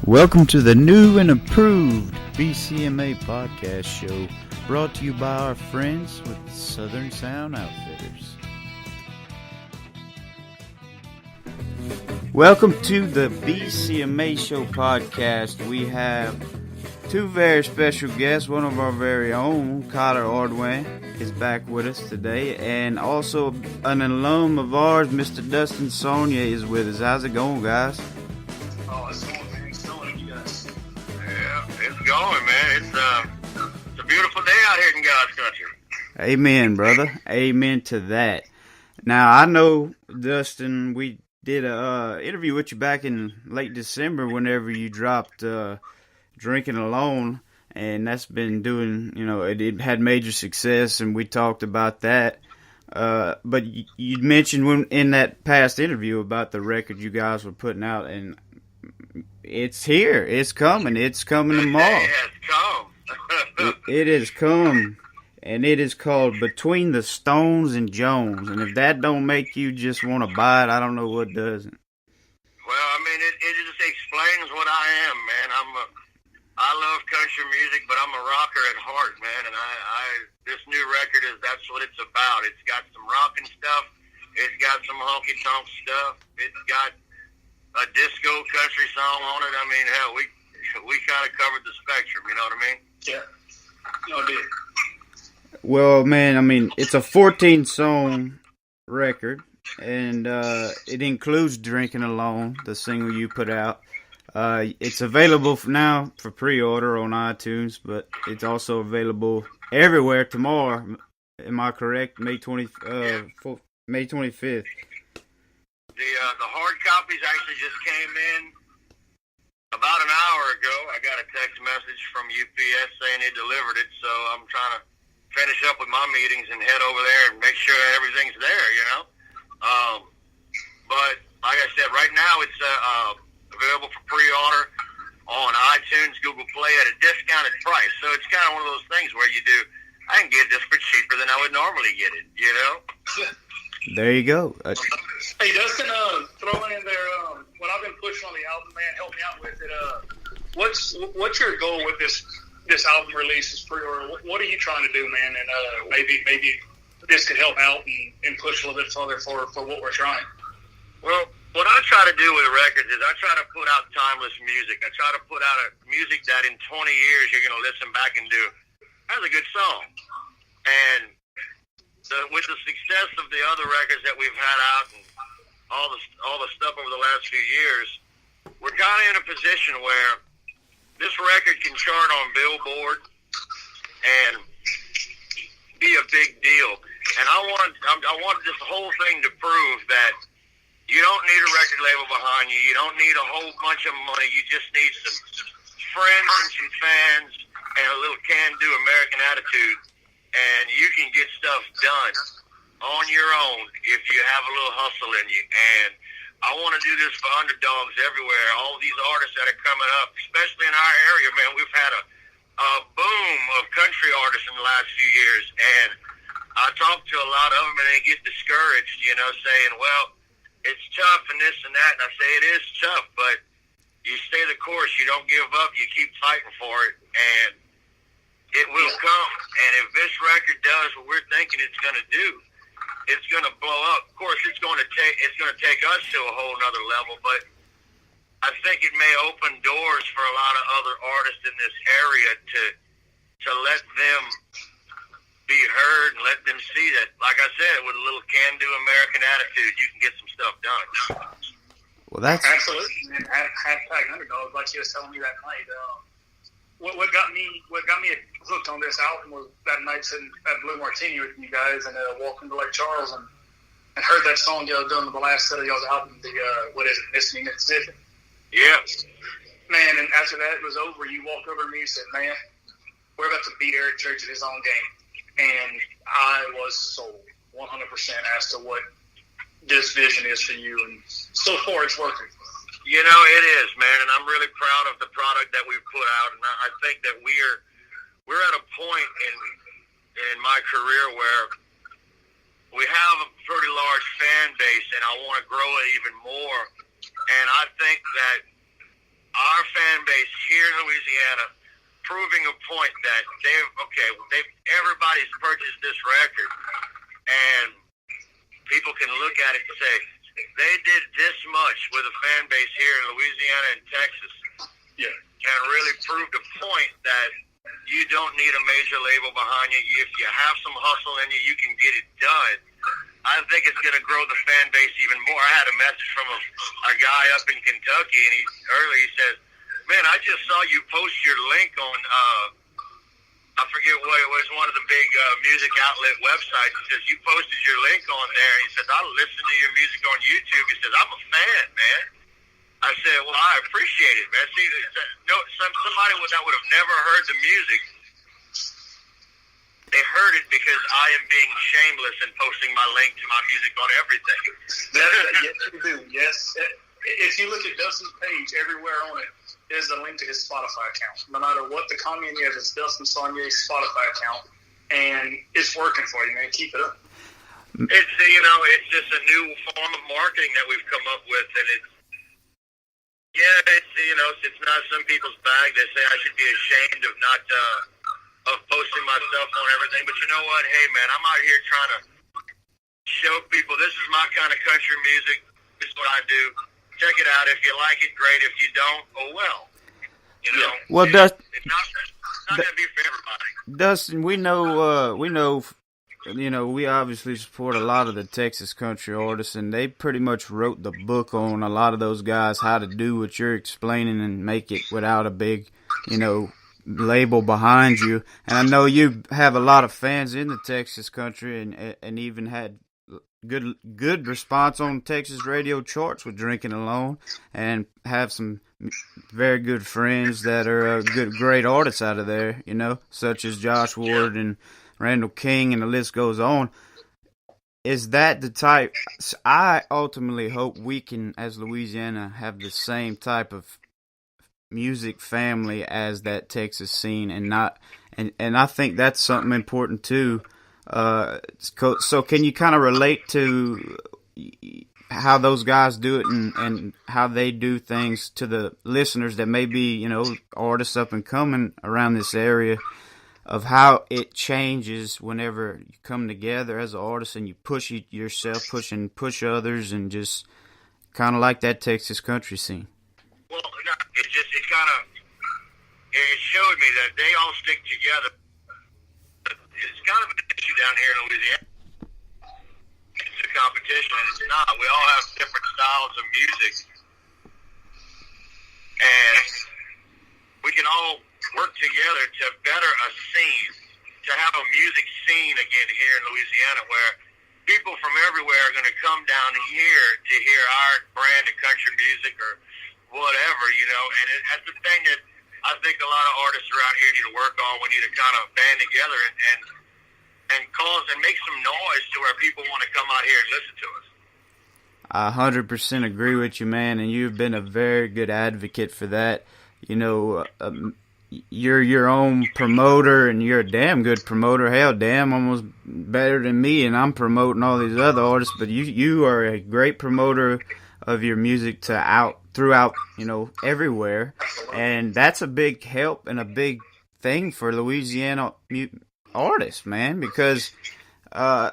Welcome to the new and improved BCMA podcast show, brought to you by our friends with Southern Sound Outfitters. Welcome to the BCMA show podcast. We have two very special guests. One of our very own, Kyler Ordway, is back with us today, and also an alum of ours, Mr. Dustin Sonnier, is with us. How's it going, guys? Oh, it's going, man. It's going, you guys. Yeah, it's going, man. It's a beautiful day out here in God's country. Amen, brother. Amen to that. Now, I know, Dustin, we did a interview with you back in late December whenever you dropped Drinking Alone, and that's been doing, it had major success, and we talked about that. But you mentioned in that past interview about the record you guys were putting out, and it's here. It's coming. It's coming tomorrow. It's come. It has come, and it is called Between the Stones and Jones. And if that don't make you just want to buy it, I don't know what doesn't. Well, I mean, it just explains what I am, man. I love country music, but I'm a rocker at heart, man. And this new record that's what it's about. It's got some rockin' stuff. It's got some honky-tonk stuff. It's got a disco country song on it. I mean, hell, we kind of covered the spectrum, you know what I mean? Yeah. No, dude. Well, man, I mean, it's a 14-song record, and it includes Drinking Alone, the single you put out. It's available now for pre-order on iTunes, but it's also available everywhere tomorrow. Am I correct? May 25th. The hard copies actually just came in about an hour ago. I got a text message from UPS saying they delivered it, so I'm trying to finish up with my meetings and head over there and make sure everything's there, But like I said, right now it's available for pre-order on iTunes, Google Play at a discounted price. So it's kind of one of those things where I can get this for cheaper than I would normally get it, Yeah. There you go. Hey, Dustin, throwing in there, what I've been pushing on the album, man, help me out with it. What's your goal with this album release, this pre-order? What are you trying to do, man? And maybe this could help out and push a little bit further for what we're trying. Well, what I try to do with records is I try to put out timeless music. I try to put out music that in 20 years you're going to listen back and do, that's a good song. And with the success of the other records that we've had out and all the stuff over the last few years, we're kind of in a position where this record can chart on Billboard and be a big deal. And I want this whole thing to prove that you don't need a record label behind you. You don't need a whole bunch of money. You just need some friends and some fans and a little can-do American attitude, and you can get stuff done on your own if you have a little hustle in you. And I want to do this for underdogs everywhere. All these artists that are coming up, especially in our area, man, we've had a boom of country artists in the last few years. And I talk to a lot of them, and they get discouraged, saying, well, it's tough and this and that. And I say it is tough, but you stay the course. You don't give up. You keep fighting for it, and it will come. And if this record does what we're thinking it's going to do, it's going to blow up. Of course, it's going to take us to a whole nother level, but I think it may open doors for a lot of other artists in this area to let them be heard and let them see that, like I said, with a little can-do American attitude, you can get some stuff done. Well, that's absolutely, man. Hashtag underdog, like you was telling me that night. What got me hooked on this album was that night sitting at Blue Martini with you guys and walking to Lake Charles and heard that song y'all done with the last set of y'all's album, the what is it, Missing Mississippi? Yeah. Man, and after that was over, you walked over to me and said, "Man, we're about to beat Eric Church at his own game." And I was sold 100% as to what this vision is for you, and so far it's working. It is, man, and I'm really proud of the product that we've put out, and I think that we're at a point in my career where we have a pretty large fan base, and I want to grow it even more. And I think that our fan base here in Louisiana, proving a point that everybody's purchased this record, and people can look at it and say they did this much with a fan base here in Louisiana and Texas, and really proved a point that you don't need a major label behind you. If you have some hustle in you, you can get it done. I think it's going to grow the fan base even more. I had a message from a guy up in Kentucky, and he said, "Man, I just saw you post your link on I forget what it was, one of the big music outlet websites." He says, "You posted your link on there." He says, "I listen to your music on YouTube." He says, "I'm a fan, man." I said, "Well, I appreciate it, man." See, somebody that would have never heard the music, they heard it because I am being shameless and posting my link to my music on everything. Yes, you do. Yes. If you look at Dustin's page, everywhere on it is a link to his Spotify account. No matter what the comment is, it's Dustin Sonnier's Spotify account, and it's working for you, man. Keep it up. It's just a new form of marketing that we've come up with, and it's not some people's bag. They say I should be ashamed of not of posting myself on everything, but you know what? Hey, man, I'm out here trying to show people this is my kind of country music. This is what I do. Check it out. If you like it, great. If you don't, oh well. Well, it's not going to be for everybody. Dustin, we know, we obviously support a lot of the Texas country artists, and they pretty much wrote the book on a lot of those guys, how to do what you're explaining and make it without a big, label behind you. And I know you have a lot of fans in the Texas country, and even had good response on Texas radio charts with Drinking Alone, and have some very good friends that are great artists out of there, such as Josh Ward and Randall King, and the list goes on. Is that the type? I ultimately hope we can, as Louisiana, have the same type of music family as that Texas scene, and I think that's something important too. So can you kind of relate to how those guys do it, and how they do things to the listeners that may be, artists up and coming around this area, of how it changes whenever you come together as an artist and you push yourself, push others, and just kind of like that Texas country scene? Well, it showed me that they all stick together. It's kind of an issue down here in Louisiana. It's a competition, and it's not. We all have different styles of music, and we can all work together to better a scene, to have a music scene again here in Louisiana, where people from everywhere are going to come down here to hear our brand of country music or whatever, and that's the thing that I think a lot of artists around here need to work on. We need to kind of band together and cause and make some noise to where people want to come out here and listen to us. I 100% agree with you, man, and you've been a very good advocate for that. You're your own promoter, and you're a damn good promoter. Hell, damn, almost better than me, and I'm promoting all these other artists. But you are a great promoter of your music throughout, everywhere, and that's a big help and a big thing for Louisiana artists, man. Because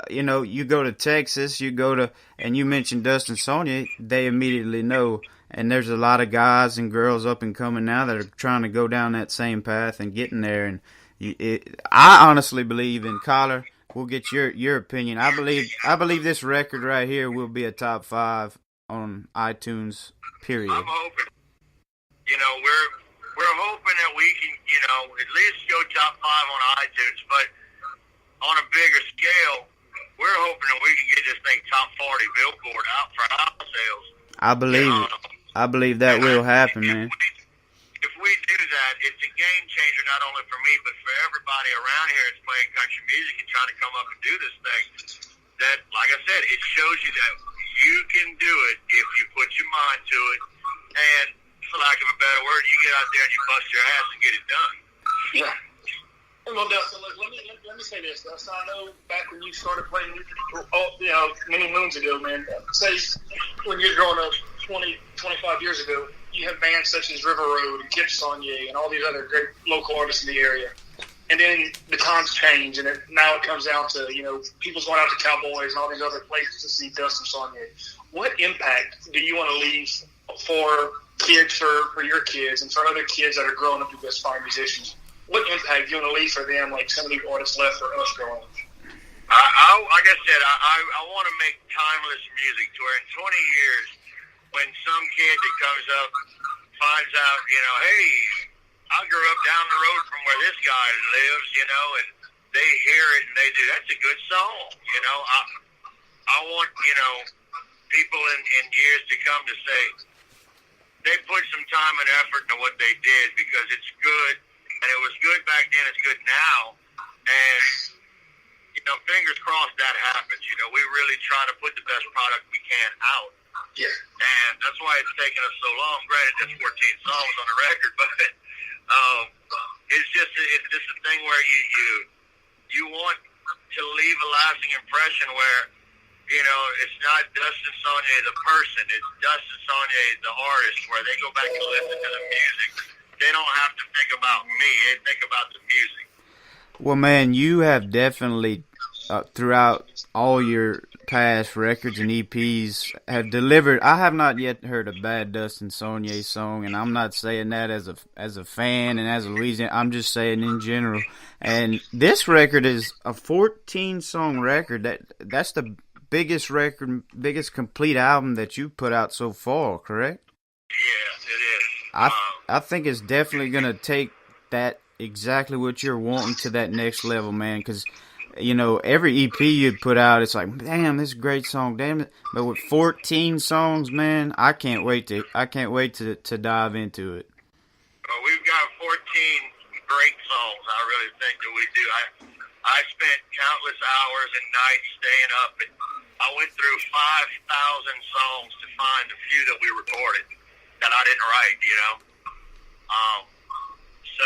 you go to Texas, and you mentioned Dustin Sonnier, they immediately know. And there's a lot of guys and girls up and coming now that are trying to go down that same path and getting there. And I honestly believe, in Collar, we'll get your opinion. I believe this record right here will be a top 5 on iTunes, period. I'm hoping. We're hoping that we can, at least go top 5 on iTunes, but on a bigger scale, we're hoping that we can get this thing top 40 Billboard out for house sales. I believe it. I believe that will happen, man. If we do that, it's a game changer not only for me, but for everybody around here that's playing country music and trying to come up and do this thing. That, like I said, it shows you that you can do it if you put your mind to it. And, for lack of a better word, you get out there and you bust your ass and get it done. Yeah. Well, Dustin, let me say this. So I know back when you started playing music, many moons ago, man. Say when you're growing up, 20, 25 years ago, you have bands such as River Road and Kip Sonnier and all these other great local artists in the area. And then the times change, and now it comes down to, people's going out to Cowboys and all these other places to see Dustin Sonnier. What impact do you want to leave for kids, for your kids, and for other kids that are growing up to be aspiring musicians? What impact do you want to leave for them, like some of the artists left for us growing up? Like I said, I want to make timeless music to where in 20 years, when some kid that comes up finds out, hey, I grew up down the road from where this guy lives, and they hear it and they do, that's a good song, I want, people in years to come to say, they put some time and effort into what they did because it's good, and it was good back then, it's good now, and fingers crossed that happens. We really try to put the best product we can out. Yeah. And that's why it's taken us so long. Granted, there's 14 songs on the record, but it's just a thing where you want to leave a lasting impression where, it's not Dustin Sonnier the person, it's Dustin Sonnier the artist, where they go back and listen to the music. They don't have to think about me, they think about the music. Well, man, you have definitely, throughout all your past records and EPs, have delivered. I have not yet heard a bad Dustin Sonnier song, and I'm not saying that as a fan and as a Louisiana. I'm just saying in general. And this record is a 14-song record. That's the biggest complete album that you put out so far, correct? Yes, it is. I think it's definitely gonna take that. Exactly what you're wanting to that next level, man, because every EP you'd put out, it's like, damn, this is a great song, damn it. But with 14 songs, man, I can't wait to dive into it. We've got 14 great songs. I really think that we do. I spent countless hours and nights staying up, and I went through 5,000 songs to find a few that we recorded that I didn't write. So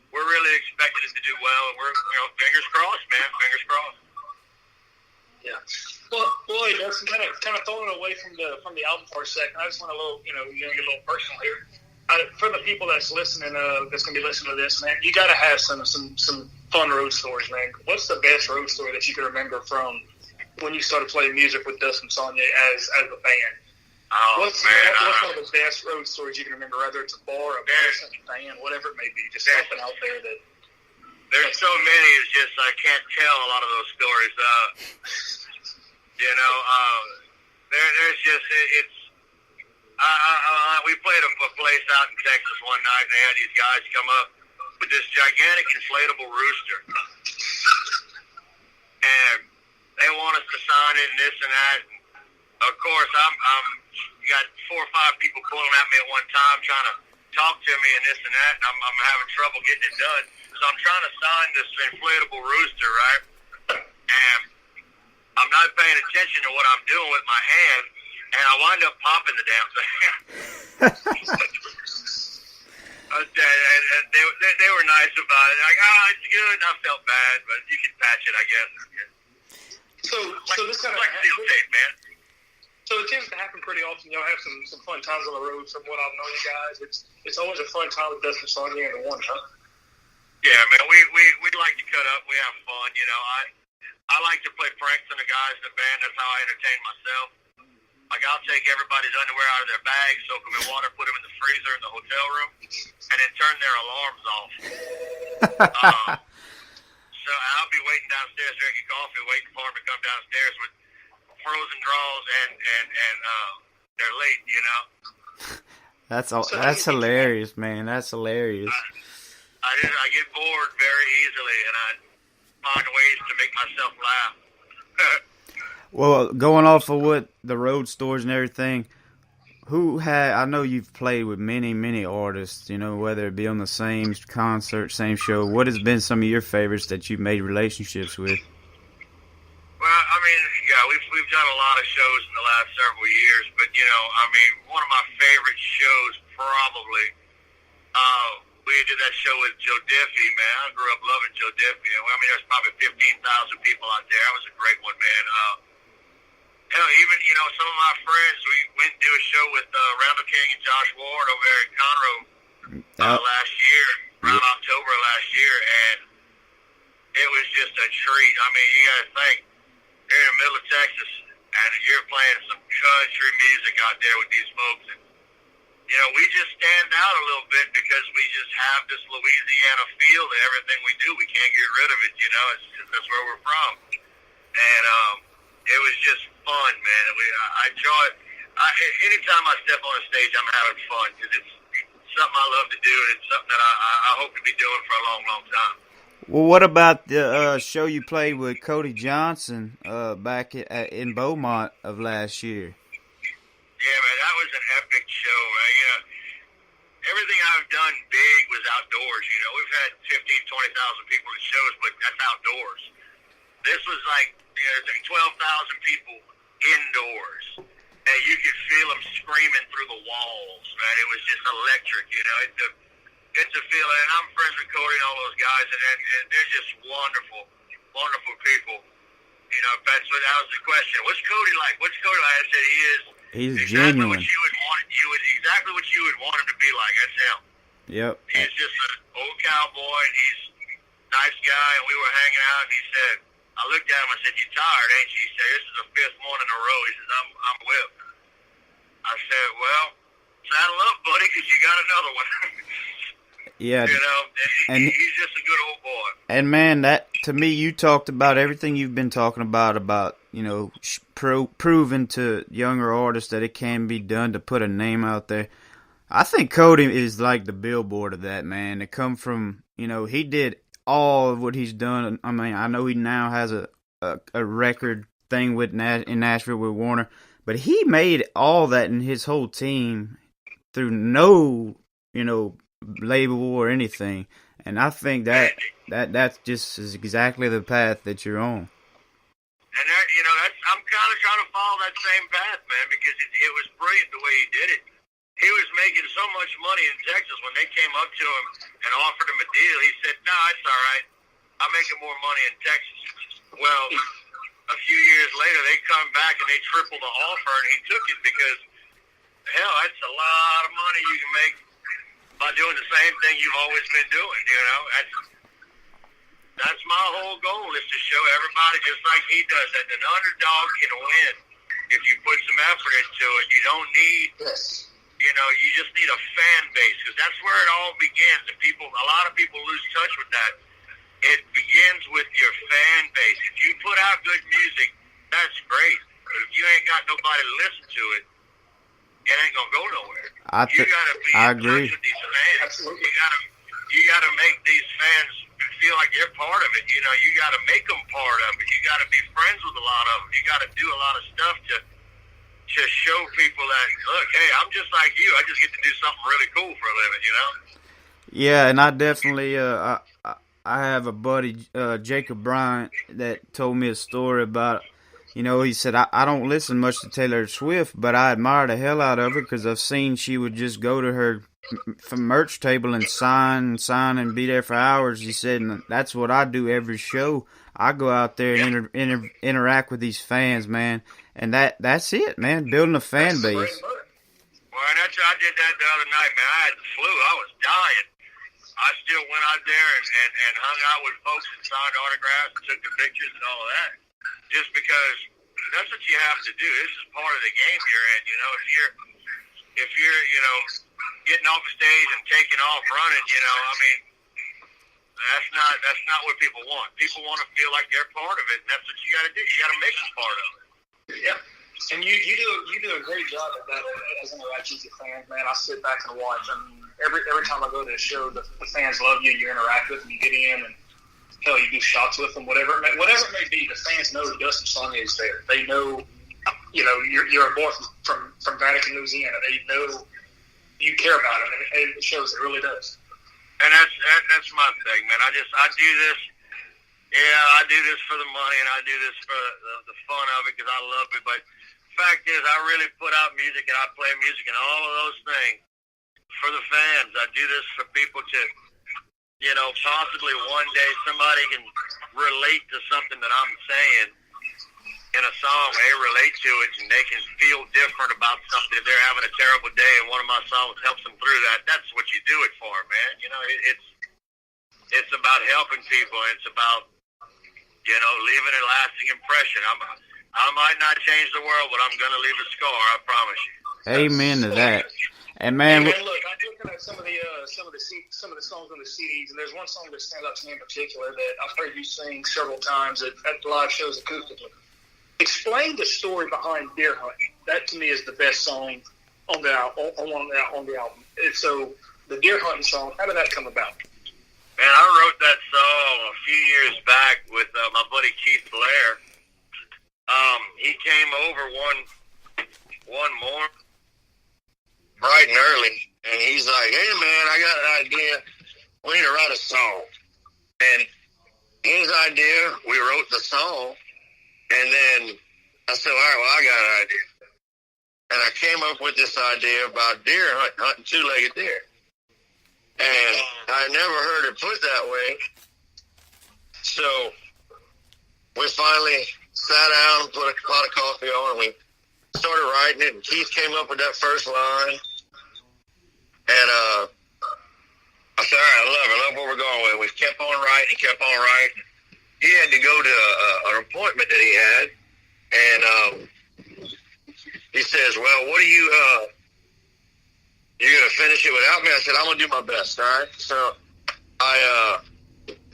we're really expecting it to do well, and we're, fingers crossed, man, fingers crossed. Yeah. Well, hey, Dustin, kind of throwing it away from the album for a second. I just want to get a little personal here. For the people that's listening, that's gonna be listening to this, man, you got to have some fun road stories, man. What's the best road story that you can remember from when you started playing music with Dustin Sonnier as a band? What's one of the best road stories you can remember, whether it's a bar, a person, a band, whatever it may be, just something out there that... There's so many, it's just I can't tell a lot of those stories. There's just, we played a place out in Texas one night, and they had these guys come up with this gigantic inflatable rooster. And they want us to sign it and this and that. And of course, I'm got 4 or 5 people pulling at me at one time trying to talk to me and this and that, and I'm having trouble getting it done. So I'm trying to sign this inflatable rooster, right? And I'm not paying attention to what I'm doing with my hand, and I wind up popping the damn thing. They were nice about it. Like, it's good. I felt bad, but you can patch it, I guess. So this kind of like steel tape, man. So it tends to happen pretty often. Y'all have some fun times on the road. From what I've known you guys, it's always a fun time with Dustin Sonnier and the one, huh? Yeah, man. We like to cut up. We have fun. I like to play pranks on the guys in the band. That's how I entertain myself. Like, I'll take everybody's underwear out of their bags, soak them in water, put them in the freezer in the hotel room, and then turn their alarms off. So I'll be waiting downstairs drinking coffee, waiting for them to come downstairs with frozen draws, and they're late, That's hilarious, man. That's hilarious. I get bored very easily, and I find ways to make myself laugh. Well, going off of what the road stores and everything, I know you've played with many, many artists, whether it be on the same concert, same show. What has been some of your favorites that you've made relationships with? Well, I mean, yeah, we've done a lot of shows in the last several years, but, one of my favorite shows probably, we did that show with Joe Diffie, man. I grew up loving Joe Diffie. There's probably 15,000 people out there. That was a great one, man. Hell, even, some of my friends, we went and do a show with Randall King and Josh Ward over there in Conroe last year, around October last year, and it was just a treat. I mean, you got to think, you're in the middle of Texas, and you're playing some country music out there with these folks. And, we just stand out a little bit because we just have this Louisiana feel to everything we do. We can't get rid of it, It's just, that's where we're from. And it was just fun, man. I enjoy it. Anytime I step on a stage, I'm having fun because it's something I love to do, and it's something that I hope to be doing for a long, long time. Well, what about the show you played with Cody Johnson back in Beaumont of last year? Yeah, man, that was an epic show, man. Everything I've done big was outdoors, We've had 15,000, 20,000 people at shows, but that's outdoors. This was like, 12,000 people indoors. And you could feel them screaming through the walls, man. It was just electric, It's a feeling. And I'm friends with Cody and all those guys, and they're just wonderful, wonderful people. That was the question. What's Cody like? What's Cody like? I said He's exactly genuine. what you would want. Exactly what you would want him to be like. That's him. Yep. He's just an old cowboy, and he's a nice guy. And we were hanging out, and he said, I looked at him. I said, "You tired, ain't you?" He said, "This is the 5th morning in a row." He says, "I'm whipped." I said, "Well, saddle up, buddy, because you got another one." Yeah. And he's just a good old boy. And man, that to me, you talked about everything you've been talking about proving to younger artists that it can be done to put a name out there. I think Cody is like the billboard of that, man. To come from, he did all of what he's done. I mean, I know he now has a record thing in Nashville with Warner, but he made all that in his whole team through no, label or anything. And I think that's just is exactly the path that you're on. And I'm kind of trying to follow that same path, man, because it was brilliant the way he did it. He was making so much money in Texas. When they came up to him and offered him a deal, he said, "No, it's all right. I'm making more money in Texas." Well, a few years later, they come back and they tripled the offer, and he took it because, hell, that's a lot of money you can make by doing the same thing you've always been doing, That's my whole goal, is to show everybody, just like he does, that an underdog can win if you put some effort into it. You don't need, you just need a fan base, because that's where it all begins. And a lot of people lose touch with that. It begins with your fan base. If you put out good music, that's great. But if you ain't got nobody to listen to it, it ain't gonna go nowhere. You gotta be in touch with these fans. Absolutely. You gotta make these fans feel like you're part of it. You gotta make them part of it. You gotta be friends with a lot of them. You gotta do a lot of stuff to show people that, look, hey, I'm just like you. I just get to do something really cool for a living. Yeah, and I definitely I have a buddy, Jacob Bryant, that told me a story about, he said, I don't listen much to Taylor Swift, but I admire the hell out of her because I've seen she would just go to her merch table and sign and be there for hours. He said, and that's what I do every show. I go out there and interact with these fans, man, and that's it, man, building a fan base. Well, and I did that the other night, man. I had the flu. I was dying. I still went out there and hung out with folks and signed autographs and took the pictures and all of that. Just because that's what you have to do. This is part of the game you're in, If you're, getting off the stage and taking off running, that's not what people want. People want to feel like they're part of it, and that's what you got to do. You got to make them part of it. Yeah. And you do a great job at that as interactions with fans, man. I sit back and watch. I mean, every time I go to a show, the fans love you. You interact with them. You get in, and hell, you do shots with them. Whatever it may be, the fans know that Dustin Sonnier is there. They know, you're a boy from Vatican, Louisiana. They know you care about them, and it shows. It really does. And that's my thing, man. I do this. Yeah, I do this for the money, and I do this for the fun of it because I love it. But the fact is, I really put out music, and I play music and all of those things for the fans. I do this for people to, possibly one day somebody can relate to something that I'm saying. in a song, they relate to it, and they can feel different about something. If they're having a terrible day and one of my songs helps them through that, that's what you do it for, man. You know, it's about helping people. It's about, you know, leaving a lasting impression. I might not change the world, but I'm going to leave a scar, I promise you. Amen to that. And man, look, I'm looking at some of the songs on the CDs, and there's one song that stands out to me in particular that I've heard you sing several times at live shows acoustically. Explain the story behind Deer Hunting. That to me is the best song on the album. So the Deer Hunting song, how did that come about? Man, I wrote that song a few years back with my buddy Keith Blair. He came over one morning, bright and early, and he's like, "Hey man, I got an idea. We need to write a song." And his idea, we wrote the song, and then I said, "All right, well, I got an idea." And I came up with this idea about deer hunting two-legged deer. And I never heard it put that way. So we finally sat down and put a pot of coffee on, and we started writing it. And Keith came up with that first line. And I said, "All right, I love what we're going with." We kept on writing. He had to go to an appointment that he had. And he says, "Well, what are you going to finish it without me?" I said, "I'm going to do my best, all right?" So I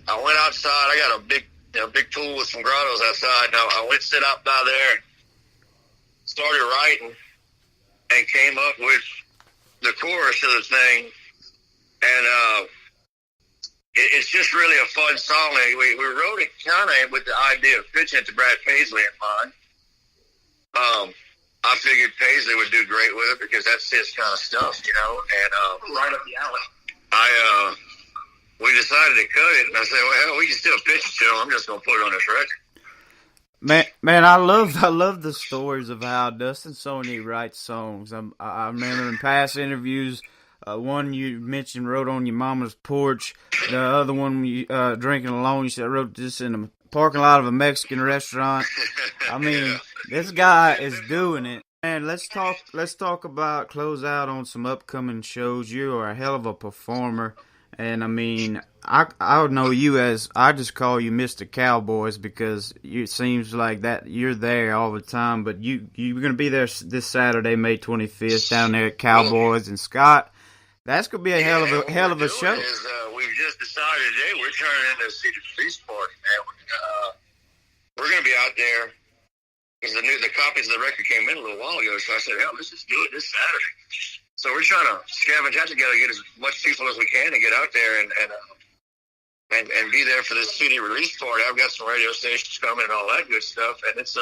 went outside. I got a big pool with some grottos outside. And I went sit out by there, started writing, and came up with the chorus of the thing. And it's just really a fun song. We wrote it kind of with the idea of pitching it to Brad Paisley in mind. I figured Paisley would do great with it because that's his kind of stuff, you know. And Right up the alley. We decided to cut it, and I said, "Well, we can still pitch it to him. I'm just going to put it on this record." Man, I love the stories of how Dustin Sonnier writes songs. I remember in past interviews, one you mentioned wrote on your mama's porch. The other one, you drinking alone, you said I wrote this in the parking lot of a Mexican restaurant. I mean, Yeah. this guy is doing it. Man, let's talk about close out on some upcoming shows. You are a hell of a performer. And I mean, I would know you as, I just call you Mr. Cowboys because it seems like that you're there all the time. But you're going to be there this Saturday, May 25th, down there at Cowboys and Scott. That's going to be a hell of a show. We've just decided today we're turning into a city police party, man. We're going to be out there because the copies of the record came in a little while ago. So I said, "Hell, let's just do it this Saturday." So we're trying to scavenge that together, get as much people as we can to get out there and be there for this CD release party. I've got some radio stations coming and all that good stuff, and it's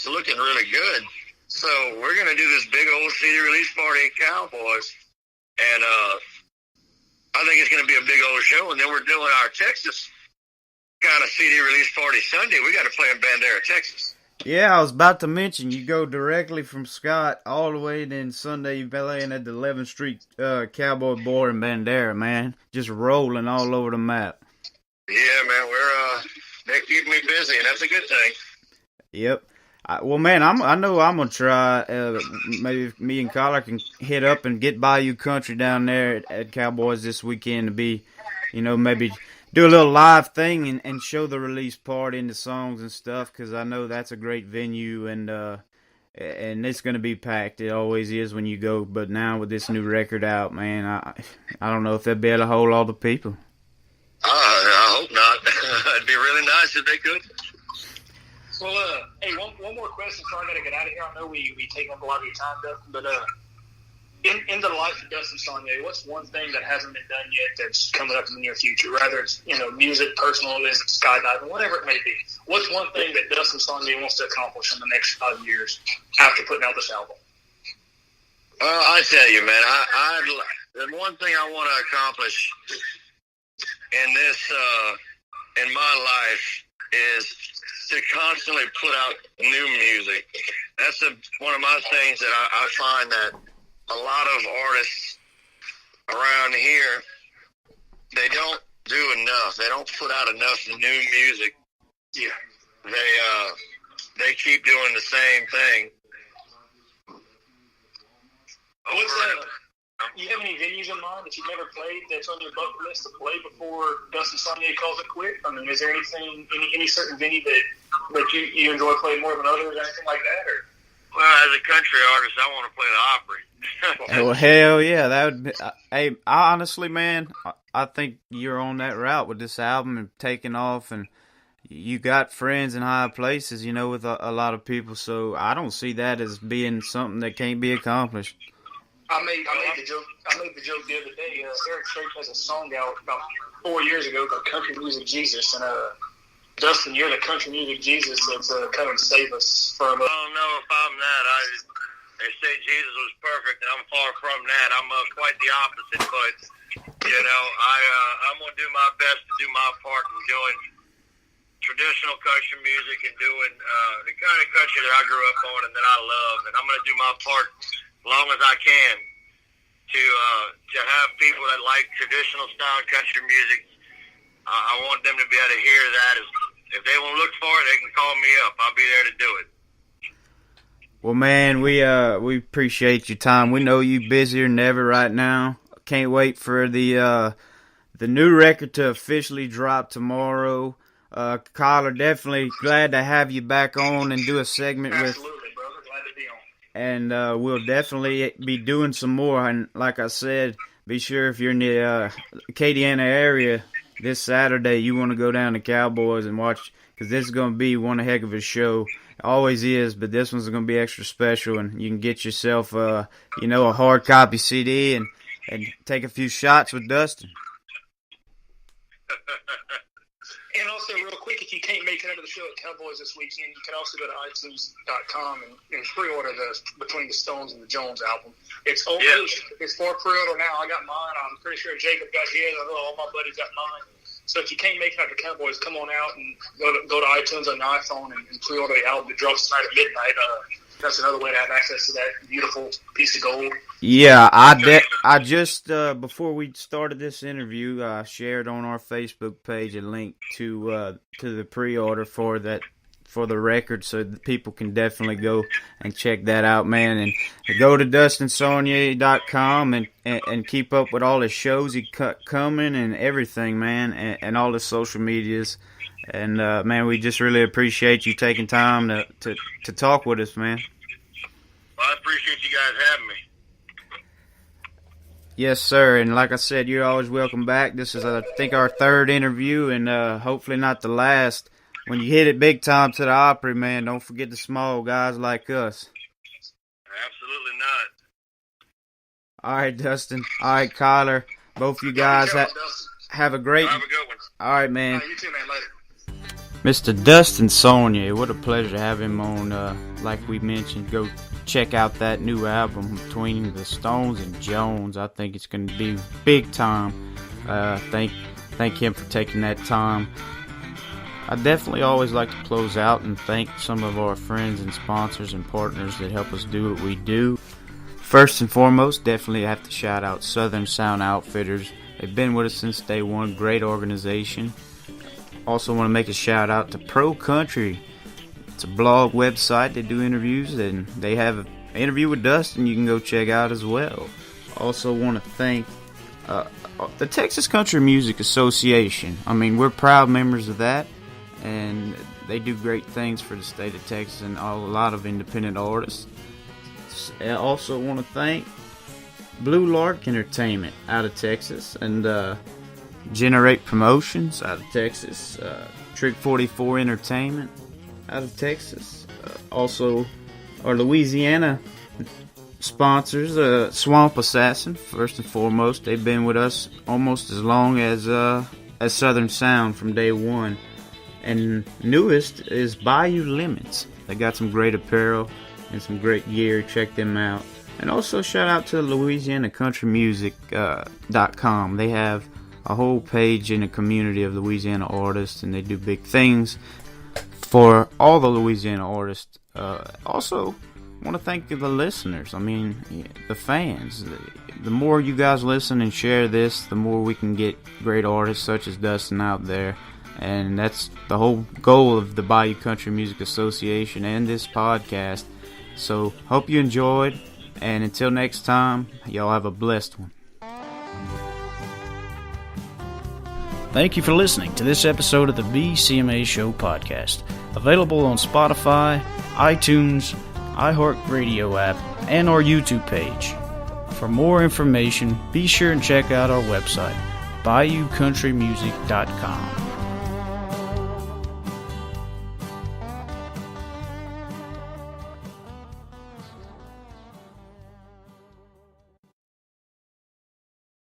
looking really good. So we're gonna do this big old CD release party at Cowboys, and I think it's gonna be a big old show. And then we're doing our Texas kind of CD release party Sunday. We got to play in Bandera, Texas. Yeah, I was about to mention, you go directly from Scott all the way, then Sunday you're playing at the 11th Street Cowboy Bar in Bandera, man. Just rolling all over the map. Yeah, man, they're keeping me busy, and that's a good thing. Yep. Well, man, I know I'm going to try, maybe me and Collar can hit up and get Bayou Country down there at Cowboys this weekend to be, maybe do a little live thing and show the release party and the songs and stuff, because I know that's a great venue and it's going to be packed. It always is when you go, but now with this new record out, man, I don't know if they'll be able to hold all the people. I hope not. It'd be really nice if they could. Well, hey, one more question before I got to get out of here. I know we take up a lot of your time, Dustin, but in the life of Dustin Sonnier, what's one thing that hasn't been done yet that's coming up in the near future? Rather it's, music, personal, is it skydiving, whatever it may be. What's one thing that Dustin Sonnier wants to accomplish in the next 5 years after putting out this album? I tell you, man, the one thing I want to accomplish in this, in my life is to constantly put out new music. That's one of my things that I find that a lot of artists around here, they don't do enough. They don't put out enough new music. Yeah. they keep doing the same thing. What's that? You have any venues in mind that you've never played that's on your bucket list to play before Dustin Sonnier calls it quit? I mean, is there anything, any certain venue that you enjoy playing more than others, or anything like that? Or? Well, as a country artist, I want to play the Opry. Well, hell yeah, that would be, hey, honestly, man, I think you're on that route with this album and taking off, and you got friends in high places, you know, with a lot of people, so I don't see that as being something that can't be accomplished. I made the joke the other day. Eric Church has a song out about 4 years ago called "Country Music Jesus," and Dustin, you're the country music Jesus that's come and save us from. I don't know if I'm that. They say Jesus was perfect, and I'm far from that. I'm quite the opposite, but I'm gonna do my best to do my part in doing traditional country music and doing the kind of country that I grew up on and that I love, and I'm gonna do my part as long as I can to have people that like traditional style country music. I want them to be able to hear that. If they want to look for it, they can call me up. I'll be there to do it. Well, man, we appreciate your time. We know you busier than ever right now. Can't wait for the new record to officially drop tomorrow. Kyler, definitely glad to have you back on and do a segment with. Absolutely, brother. Glad to be on. And we'll definitely be doing some more. And like I said, be sure if you're in the Acadiana area this Saturday, you want to go down to Cowboys and watch, because this is going to be one heck of a show. It always is, but this one's going to be extra special. And you can get yourself, a hard copy CD and take a few shots with Dustin. And also, real quick, if you can't make it out of the show at Cowboys this weekend, you can also go to iTunes.com and pre-order the Between the Stones and the Jones album. It's open. It's for pre-order now. I got mine. I'm pretty sure Jacob got his. I know all my buddies got mine. So if you can't make it out to Cowboys, come on out and go to iTunes on your iPhone and pre-order the album. It drops tonight at midnight. That's another way to have access to that beautiful piece of gold. Yeah, I just before we started this interview, I shared on our Facebook page a link to the pre-order for the record, so that people can definitely go and check that out, man. And go to DustinSonnier.com and keep up with all the shows he cut coming and everything, man, and all the social medias. And man, we just really appreciate you taking time to talk with us, man. Well, I appreciate you guys having me. Yes, sir. And like I said, you're always welcome back. This is, I think, our third interview, and hopefully not the last. When you hit it big time to the Opry, man, don't forget the small guys like us. Absolutely not. All right, Dustin. All right, Kyler. Both you guys have a great. Have a good one. All right, man. You too, man. Later. Mr. Dustin Sonnier, what a pleasure to have him on. Like we mentioned, go check out that new album, Between the Stones and Jones. I think it's going to be big time. Thank him for taking that time. I definitely always like to close out and thank some of our friends and sponsors and partners that help us do what we do. First and foremost, definitely have to shout out Southern Sound Outfitters. They've been with us since day one. Great organization. Also want to make a shout out to Pro Country. It's a blog website. They do interviews, and they have an interview with Dustin you can go check out as well. Also want to thank the Texas Country Music Association. I mean, we're proud members of that, and they do great things for the state of Texas and a lot of independent artists. I also want to thank Blue Lark Entertainment out of Texas, and Generate Promotions out of Texas, Trick 44 Entertainment out of Texas. Also, our Louisiana sponsors, Swamp Assassin, first and foremost. They've been with us almost as long as Southern Sound from day one. And newest is Bayou Lemons. They got some great apparel and some great gear. Check them out. And also shout out to LouisianaCountryMusic.com. They have a whole page in the community of Louisiana artists, and they do big things for all the Louisiana artists. Also, want to thank the listeners. I mean, the fans. The more you guys listen and share this, the more we can get great artists such as Dustin out there. And that's the whole goal of the Bayou Country Music Association and this podcast. So, hope you enjoyed, and until next time, y'all have a blessed one. Thank you for listening to this episode of the BCMA Show podcast, available on Spotify, iTunes, iHeartRadio app, and our YouTube page. For more information, be sure and check out our website, BayouCountryMusic.com.